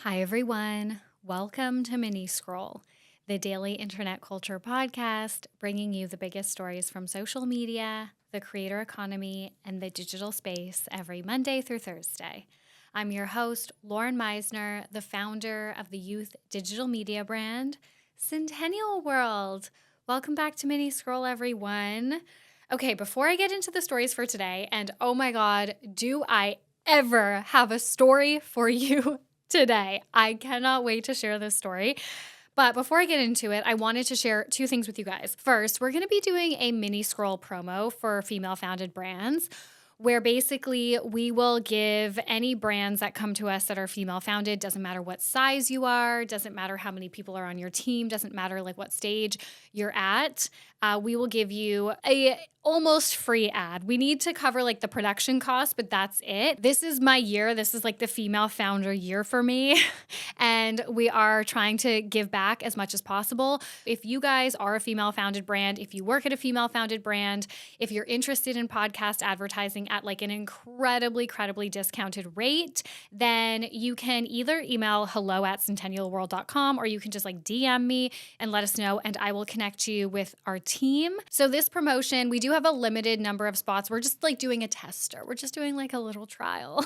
Hi, everyone. Welcome to Mini Scroll, the daily internet culture podcast bringing you the biggest stories from social media, the creator economy, and the digital space every Monday through Thursday. I'm your host, Lauren Meisner, the founder of the youth digital media brand, Centennial World. Welcome back to Mini Scroll, everyone. Okay, before I get into the stories for today, and oh my God, do I ever have a story for you today. I cannot wait to share this story. But before I get into it, I wanted to share two things with you guys. First, we're going to be doing a mini scroll promo for female-founded brands, where basically we will give any brands that come to us that are female-founded, doesn't matter what size you are, doesn't matter how many people are on your team, doesn't matter like what stage you're at, we will give you a almost free ad. We need to cover like the production costs, but that's it. This is my year. This is like the female founder year for me. And we are trying to give back as much as possible. If you guys are a female founded brand, if you work at a female founded brand, if you're interested in podcast advertising at like an incredibly discounted rate, then you can either email hello@centennialworld.com or you can just like DM me and let us know and I will connect you with our team. So this promotion, we do have a limited number of spots. We're just like doing a tester. We're just doing like a little trial.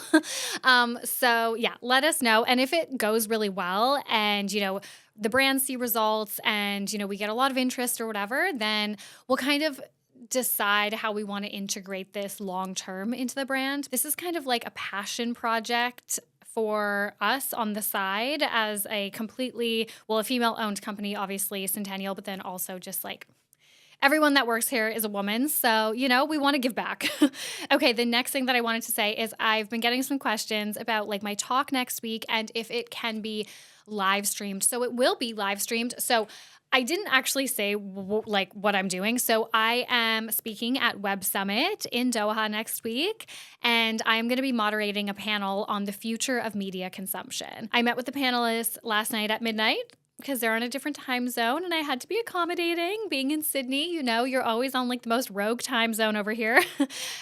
So yeah, let us know. And if it goes really well and, the brands see results and, we get a lot of interest or whatever, then we'll kind of decide how we want to integrate this long-term into the brand. This is kind of like a passion project for us on the side as a female-owned company, obviously, Centennial, but then also just like everyone that works here is a woman, so, we want to give back. Okay, the next thing that I wanted to say is I've been getting some questions about like my talk next week and if it can be live streamed. So it will be live streamed. So I didn't actually say what I'm doing. So I am speaking at Web Summit in Doha next week, and I'm going to be moderating a panel on the future of media consumption. I met with the panelists last night at midnight, because they're on a different time zone and I had to be accommodating. Being in Sydney, you're always on like the most rogue time zone over here.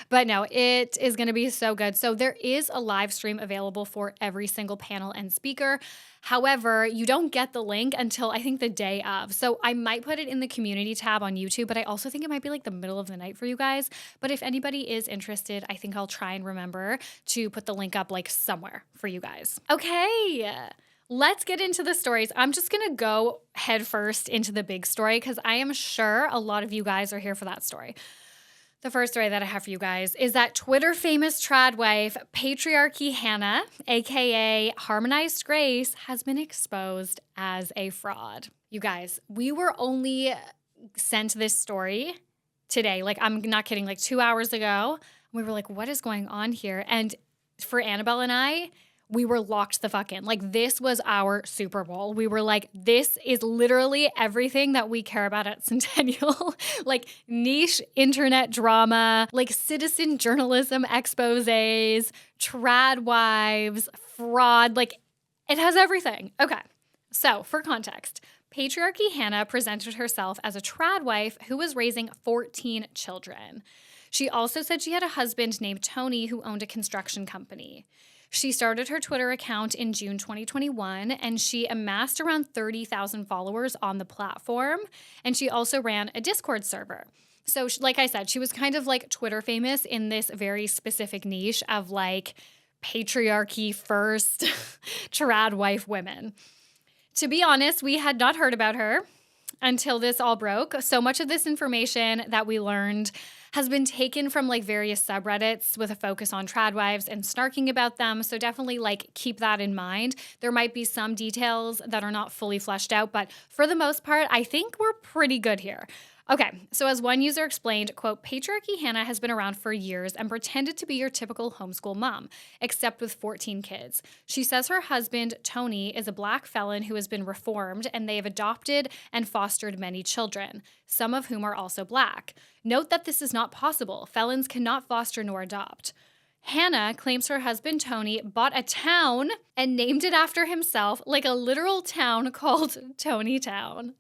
But no, it is going to be so good. So there is a live stream available for every single panel and speaker. However, you don't get the link until I think the day of. So I might put it in the community tab on YouTube, but I also think it might be like the middle of the night for you guys. But if anybody is interested, I think I'll try and remember to put the link up like somewhere for you guys. Okay. Let's get into the stories. I'm just going to go head first into the big story because I am sure a lot of you guys are here for that story. The first story that I have for you guys is that Twitter famous Tradwife, Patriarchy Hannah, aka Harmonized Grace, has been exposed as a fraud. You guys, we were only sent this story today. Like, I'm not kidding, like 2 hours ago. We were like, what is going on here? And for Annabelle and I, we were locked the fuck in. Like, this was our Super Bowl. We were like, this is literally everything that we care about at Centennial. Like niche internet drama, like citizen journalism exposés, trad wives, fraud, like it has everything. Okay, so for context, Patriarchy Hannah presented herself as a trad wife who was raising 14 children. She also said she had a husband named Tony who owned a construction company. She started her Twitter account in June 2021, and she amassed around 30,000 followers on the platform, and she also ran a Discord server. So, like I said, she was kind of like Twitter famous in this very specific niche of like patriarchy first trad wife women. To be honest, we had not heard about her until this all broke. So much of this information that we learned has been taken from like various subreddits with a focus on tradwives and snarking about them. So definitely like keep that in mind. There might be some details that are not fully fleshed out, but for the most part, I think we're pretty good here. Okay, so as one user explained, quote, Patriarchy Hannah has been around for years and pretended to be your typical homeschool mom, except with 14 kids. She says her husband, Tony, is a black felon who has been reformed, and they have adopted and fostered many children, some of whom are also black. Note that this is not possible. Felons cannot foster nor adopt. Hannah claims her husband, Tony, bought a town and named it after himself, like a literal town called Tonytown.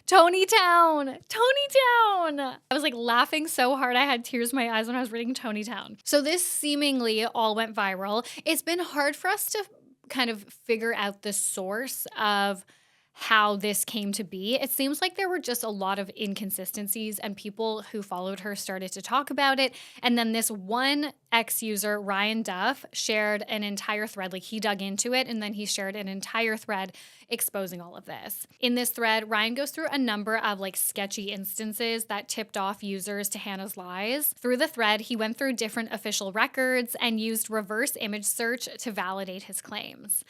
Tonytown! Tonytown! I was like laughing so hard I had tears in my eyes when I was reading Tonytown. So this seemingly all went viral. It's been hard for us to kind of figure out the source of how this came to be. It seems like there were just a lot of inconsistencies, and people who followed her started to talk about it. And then this one ex-user, Ryan Duff, shared an entire thread. Like, he dug into it, and then he shared an entire thread exposing all of this. In this thread, Ryan goes through a number of like sketchy instances that tipped off users to Hannah's lies. Through the thread, he went through different official records and used reverse image search to validate his claims.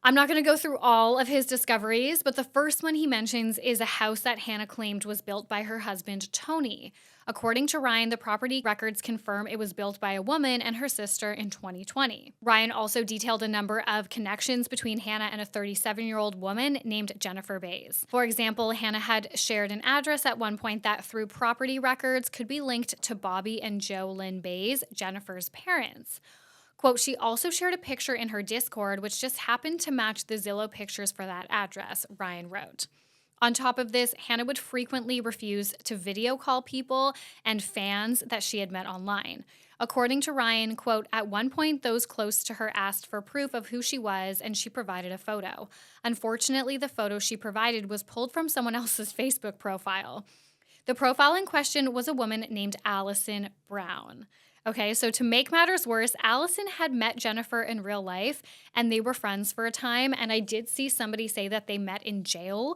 I'm not going to go through all of his discoveries, but the first one he mentions is a house that Hannah claimed was built by her husband, Tony. According to Ryan, the property records confirm it was built by a woman and her sister in 2020. Ryan also detailed a number of connections between Hannah and a 37-year-old woman named Jennifer Bays. For example, Hannah had shared an address at one point that, through property records, could be linked to Bobby and Joe Lynn Bays, Jennifer's parents. Quote, she also shared a picture in her Discord, which just happened to match the Zillow pictures for that address, Ryan wrote. On top of this, Hannah would frequently refuse to video call people and fans that she had met online. According to Ryan, quote, at one point, those close to her asked for proof of who she was, and she provided a photo. Unfortunately, the photo she provided was pulled from someone else's Facebook profile. The profile in question was a woman named Allison Brown. Okay, so to make matters worse, Allison had met Jennifer in real life, and they were friends for a time, and I did see somebody say that they met in jail,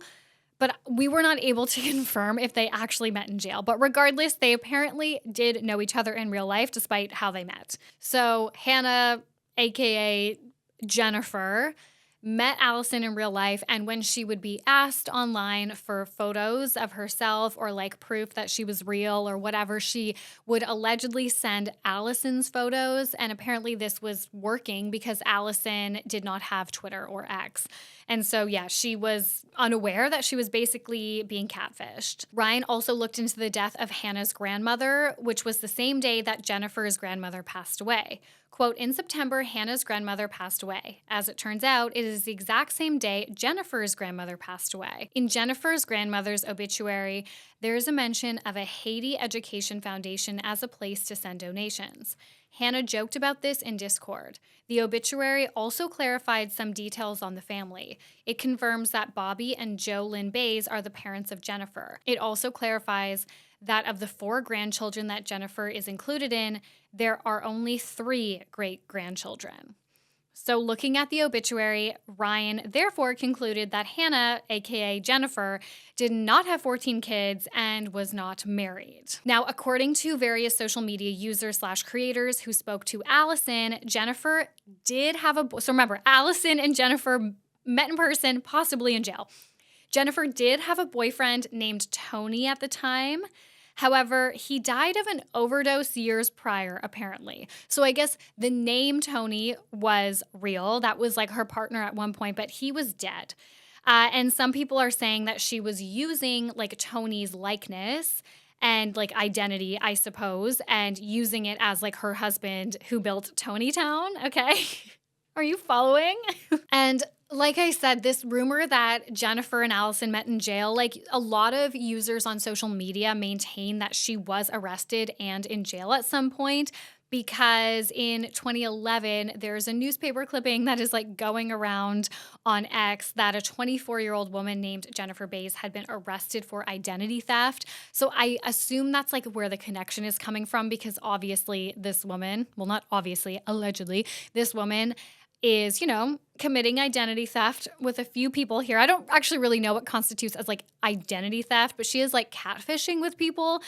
but we were not able to confirm if they actually met in jail. But regardless, they apparently did know each other in real life, despite how they met. So Hannah, aka Jennifer, met Allison in real life, and when she would be asked online for photos of herself or like proof that she was real or whatever, she would allegedly send Allison's photos, and apparently this was working because Allison did not have Twitter or X. And so, yeah, she was unaware that she was basically being catfished. Ryan also looked into the death of Hannah's grandmother, which was the same day that Jennifer's grandmother passed away. Quote, in September, Hannah's grandmother passed away. As it turns out, it is the exact same day Jennifer's grandmother passed away. In Jennifer's grandmother's obituary, there is a mention of a Haiti Education Foundation as a place to send donations. Hannah joked about this in Discord. The obituary also clarified some details on the family. It confirms that Bobby and Joe Lynn Bays are the parents of Jennifer. It also clarifies that of the 4 grandchildren that Jennifer is included in, there are only 3 great-grandchildren. So looking at the obituary, Ryan therefore concluded that Hannah, aka Jennifer, did not have 14 kids and was not married. Now, according to various social media users/creators who spoke to Allison, Jennifer did have so remember, Allison and Jennifer met in person, possibly in jail. Jennifer did have a boyfriend named Tony at the time. However, he died of an overdose years prior, apparently. So I guess the name Tony was real. That was like her partner at one point, but he was dead. And some people are saying that she was using like Tony's likeness and like identity, I suppose, and using it as like her husband who built Tony Town. Okay. Are you following? And like I said, this rumor that Jennifer and Allison met in jail, like a lot of users on social media maintain that she was arrested and in jail at some point, because in 2011, there's a newspaper clipping that is like going around on X that a 24-year-old woman named Jennifer Bays had been arrested for identity theft. So I assume that's like where the connection is coming from, because obviously this woman, well, not obviously, allegedly, this woman is, committing identity theft with a few people here. I don't actually really know what constitutes as like identity theft, but she is like catfishing with people.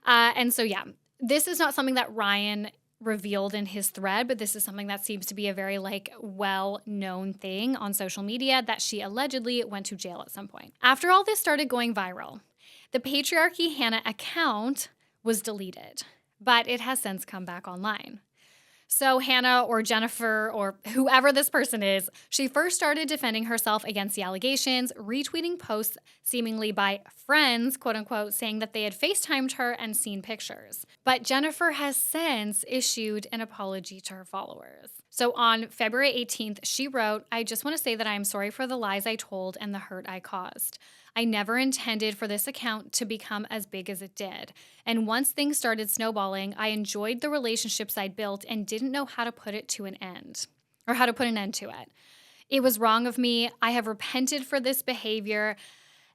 And so, yeah, this is not something that Ryan revealed in his thread, but this is something that seems to be a very like well-known thing on social media, that she allegedly went to jail at some point. After all this started going viral, the Patriarchy Hannah account was deleted, but it has since come back online. So Hannah or Jennifer or whoever this person is, she first started defending herself against the allegations, retweeting posts seemingly by friends, quote unquote, saying that they had FaceTimed her and seen pictures. But Jennifer has since issued an apology to her followers. So on February 18th, she wrote, "I just want to say that I am sorry for the lies I told and the hurt I caused. I never intended for this account to become as big as it did. And once things started snowballing, I enjoyed the relationships I'd built and didn't know how to put it to an end." or how to put an end to it. It was wrong of me. I have repented for this behavior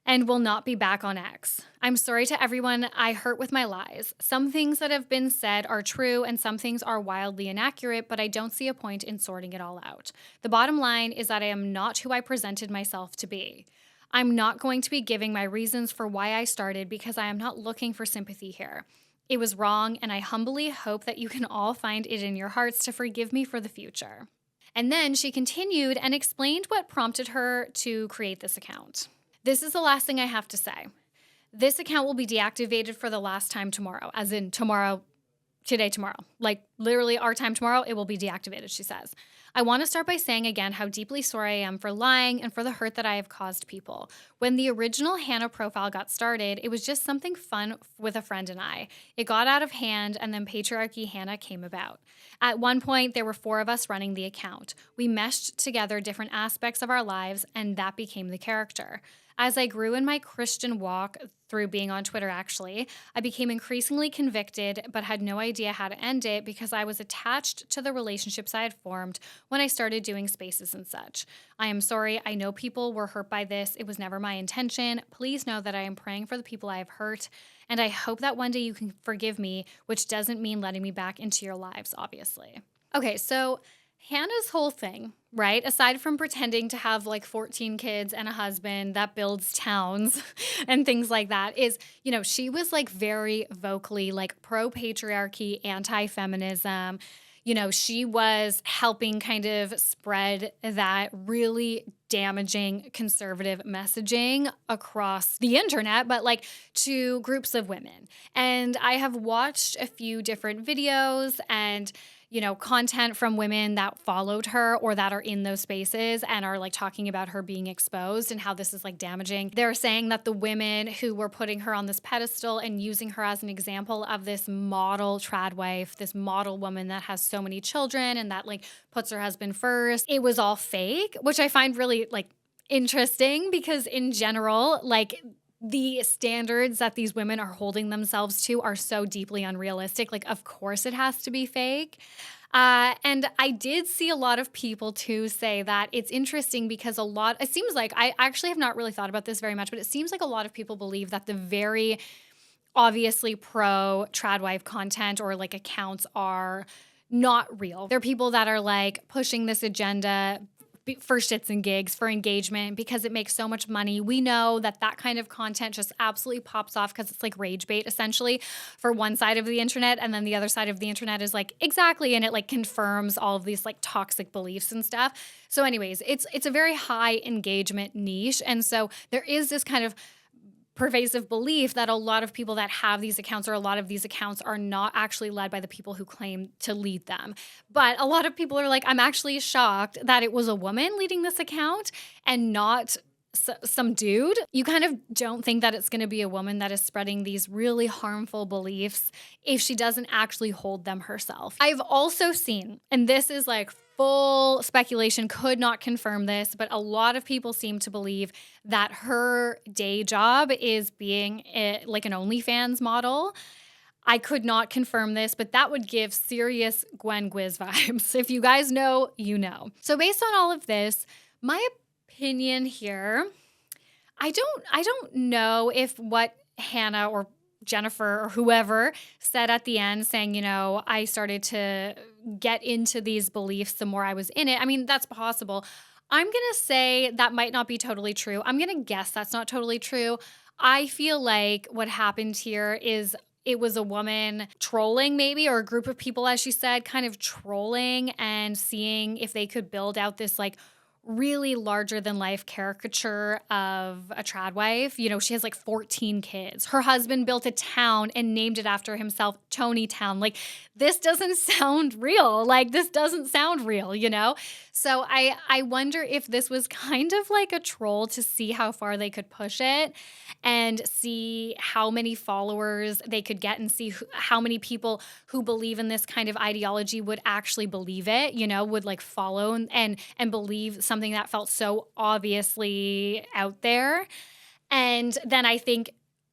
and will not be back on X. I'm sorry to everyone I hurt with my lies. Some things that have been said are true and some things are wildly inaccurate, but I don't see a point in sorting it all out. The bottom line is that I am not who I presented myself to be. I'm not going to be giving my reasons for why I started because I am not looking for sympathy here. It was wrong, and I humbly hope that you can all find it in your hearts to forgive me for the future. And then she continued and explained what prompted her to create this account. This is the last thing I have to say. This account will be deactivated for the last time tomorrow, as in tomorrow, tomorrow. Like literally our time tomorrow, it will be deactivated, she says. I want to start by saying again how deeply sorry I am for lying and for the hurt that I have caused people. When the original Hannah profile got started, it was just something fun with a friend and I. It got out of hand, and then Patriarchy Hannah came about. At one point, there were 4 of us running the account. We meshed together different aspects of our lives, and that became the character. As I grew in my Christian walk through being on Twitter, actually, I became increasingly convicted but had no idea how to end it because I was attached to the relationships I had formed when I started doing spaces and such. I am sorry. I know people were hurt by this. It was never my intention. Please know that I am praying for the people I have hurt, and I hope that one day you can forgive me, which doesn't mean letting me back into your lives, obviously. Okay, so Hannah's whole thing, right, aside from pretending to have like 14 kids and a husband that builds towns and things like that, is, she was like very vocally like pro-patriarchy, anti-feminism. She was helping kind of spread that really damaging conservative messaging across the internet, but like to groups of women. And I have watched a few different videos and content from women that followed her or that are in those spaces and are like talking about her being exposed and how this is like damaging. They're saying that the women who were putting her on this pedestal and using her as an example of this model tradwife, this model woman that has so many children and that like puts her husband first, it was all fake, which I find really like interesting because in general, like the standards that these women are holding themselves to are so deeply unrealistic. Like, of course it has to be fake. And I did see a lot of people too say that it's interesting because it seems like, I actually have not really thought about this very much, but it seems like a lot of people believe that the very obviously pro tradwife content or like accounts are not real. They're people that are like pushing this agenda for shits and gigs, for engagement, because it makes so much money. We know that kind of content just absolutely pops off because it's like rage bait essentially for one side of the internet, and then the other side of the internet is like, exactly, and it like confirms all of these like toxic beliefs and stuff. So anyways, it's a very high engagement niche, and so there is this kind of pervasive belief that a lot of people that have these accounts or a lot of these accounts are not actually led by the people who claim to lead them. But a lot of people are like, I'm actually shocked that it was a woman leading this account and not some dude. You kind of don't think that it's going to be a woman that is spreading these really harmful beliefs if she doesn't actually hold them herself. I've also seen, and this is like full speculation, could not confirm this, but a lot of people seem to believe that her day job is being like an OnlyFans model. I could not confirm this, but that would give serious Gwen Gwiz vibes. If you guys know, you know. So based on all of this, my opinion here, I don't know if what Hannah or Jennifer or whoever said at the end saying, I started to get into these beliefs the more I was in it. I mean, that's possible. I'm going to say that might not be totally true. I'm going to guess that's not totally true. I feel like what happened here is it was a woman trolling maybe, or a group of people, as she said, kind of trolling and seeing if they could build out this like really larger than life caricature of a tradwife. She has like 14 kids. Her husband built a town and named it after himself, Tony Town. Like, this doesn't sound real. Like, this doesn't sound real, So I wonder if this was kind of like a troll to see how far they could push it and see how many followers they could get and see how many people who believe in this kind of ideology would actually believe it, would like follow and believe something that felt so obviously out there. And then I think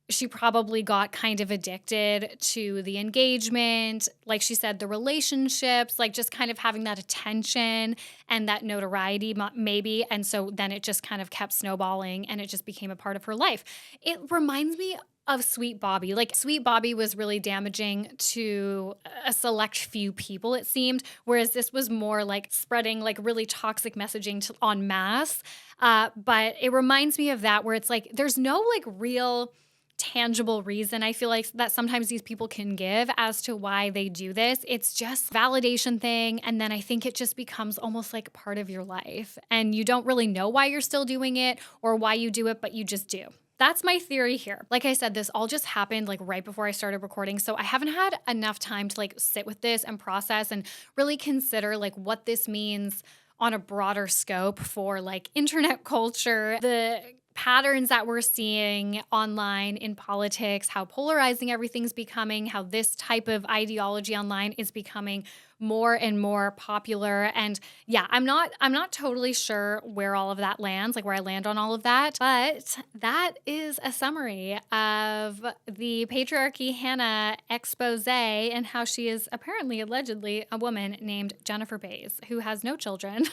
she probably got kind of addicted to the engagement, like she said, the relationships, like just kind of having that attention and that notoriety maybe. And so then it just kind of kept snowballing and it just became a part of her life. It reminds me of Sweet Bobby. Like Sweet Bobby was really damaging to a select few people, it seemed, whereas this was more like spreading like really toxic messaging en masse. But it reminds me of that where it's like there's no like real tangible reason I feel like that sometimes these people can give as to why they do this. It's just validation thing. And then I think it just becomes almost like part of your life and you don't really know why you're still doing it or why you do it, but you just do. That's my theory here. Like I said, this all just happened like right before I started recording. So I haven't had enough time to like sit with this and process and really consider like what this means on a broader scope for like internet culture, the patterns that we're seeing online in politics, how polarizing everything's becoming, how this type of ideology online is becoming more and more popular. And yeah, I'm not totally sure where all of that lands, like where I land on all of that, but that is a summary of the Patriarchy Hannah expose and how she is apparently allegedly a woman named Jennifer Paytas who has no children.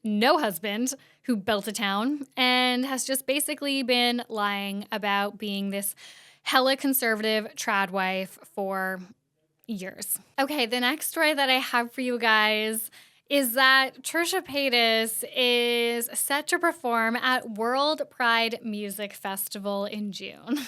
No husband, who built a town and has just basically been lying about being this hella conservative tradwife for years. Okay, the next story that I have for you guys is that Trisha Paytas is set to perform at World Pride Music Festival in June.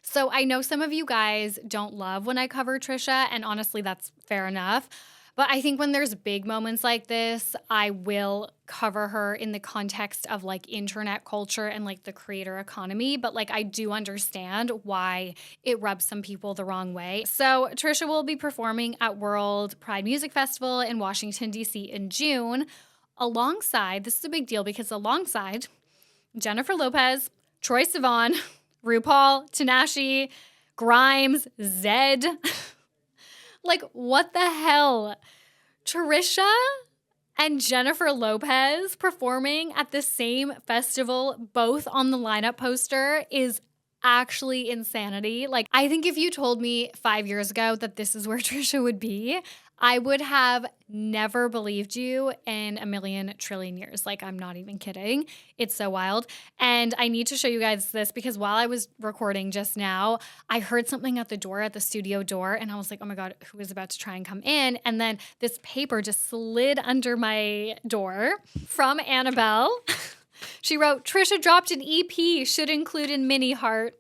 So I know some of you guys don't love when I cover Trisha, and honestly, that's fair enough. But I think when there's big moments like this, I will cover her in the context of like internet culture and like the creator economy. But like I do understand why it rubs some people the wrong way. So Trisha will be performing at World Pride Music Festival in Washington, D.C. in June alongside, this is a big deal because alongside Jennifer Lopez, Troye Sivan, RuPaul, Tinashe, Grimes, Zed. Like, what the hell? Trisha and Jennifer Lopez performing at the same festival, both on the lineup poster, is actually insanity. Like, I think if you told me 5 years ago that this is where Trisha would be, I would have never believed you in a million trillion years. Like, I'm not even kidding. It's so wild. And I need to show you guys this because while I was recording just now, I heard something at the door, at the studio door, and I was like, oh my God, who is about to try and come in? And then this paper just slid under my door from Annabelle. She wrote, Trisha dropped an EP, should include in mini heart.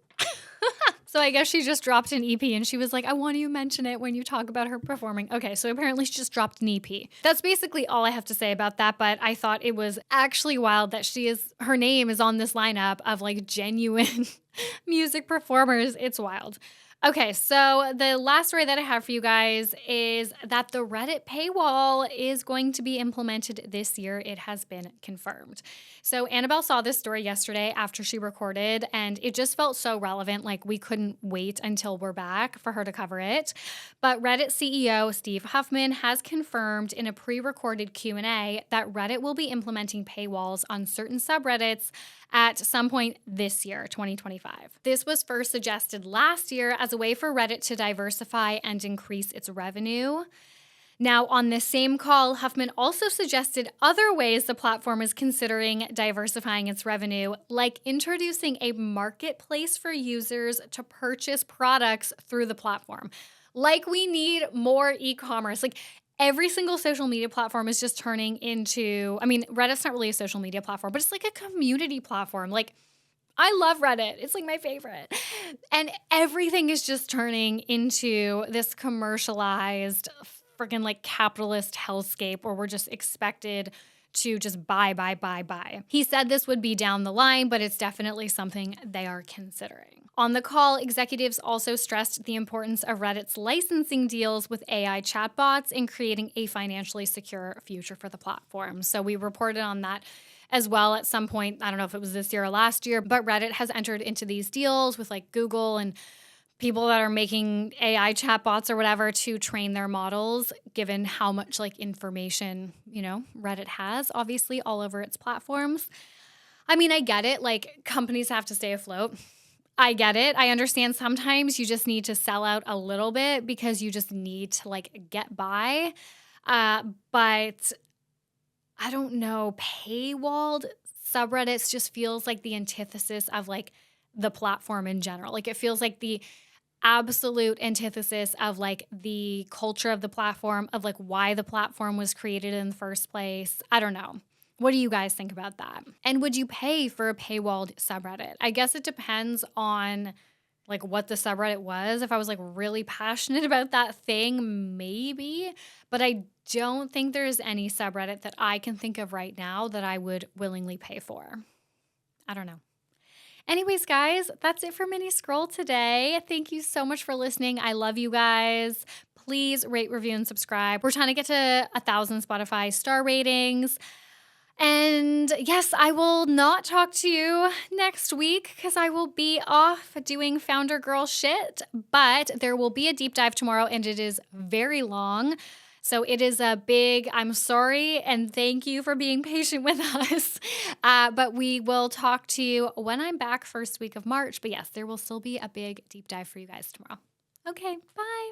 So I guess she just dropped an EP and she was like, I want you to mention it when you talk about her performing. Okay, so apparently she just dropped an EP. That's basically all I have to say about that, but I thought it was actually wild that her name is on this lineup of like genuine music performers. It's wild. Okay, so the last story that I have for you guys is that the Reddit paywall is going to be implemented this year. It has been confirmed. So Annabelle saw this story yesterday after she recorded, and it just felt so relevant. Like we couldn't wait until we're back for her to cover it. But Reddit CEO Steve Huffman has confirmed in a pre-recorded Q&A that Reddit will be implementing paywalls on certain subreddits at some point this year, 2025. This was first suggested last year as a way for Reddit to diversify and increase its revenue. Now, on this same call, Huffman also suggested other ways the platform is considering diversifying its revenue, like introducing a marketplace for users to purchase products through the platform. Like we need more e-commerce. Like every single social media platform is just turning into, Reddit's not really a social media platform, but it's like a community platform. Like I love Reddit. It's like my favorite. And everything is just turning into this commercialized freaking like capitalist hellscape where we're just expected to just buy. He said this would be down the line, but it's definitely something they are considering. On the call, executives also stressed the importance of Reddit's licensing deals with AI chatbots in creating a financially secure future for the platform. So we reported on that as well at some point. I don't know if it was this year or last year, but Reddit has entered into these deals with like Google and people that are making AI chatbots or whatever to train their models, given how much like information, Reddit has obviously all over its platforms. I get it. Like companies have to stay afloat. I get it. I understand sometimes you just need to sell out a little bit because you just need to like get by. But I don't know, paywalled subreddits just feels like the antithesis of like the platform in general. Like it feels like the absolute antithesis of like the culture of the platform, of like why the platform was created in the first place. I don't know. What do you guys think about that? And would you pay for a paywalled subreddit? I guess it depends on like what the subreddit was. If I was like really passionate about that thing, maybe. But I don't think there's any subreddit that I can think of right now that I would willingly pay for. I don't know. Anyways, guys, that's it for Mini Scroll today. Thank you so much for listening. I love you guys. Please rate, review, and subscribe. We're trying to get to 1,000 Spotify star ratings. And yes, I will not talk to you next week because I will be off doing founder girl shit, but there will be a deep dive tomorrow and it is very long. So it is a big, I'm sorry, and thank you for being patient with us. But we will talk to you when I'm back first week of March. But yes, there will still be a big deep dive for you guys tomorrow. Okay, bye.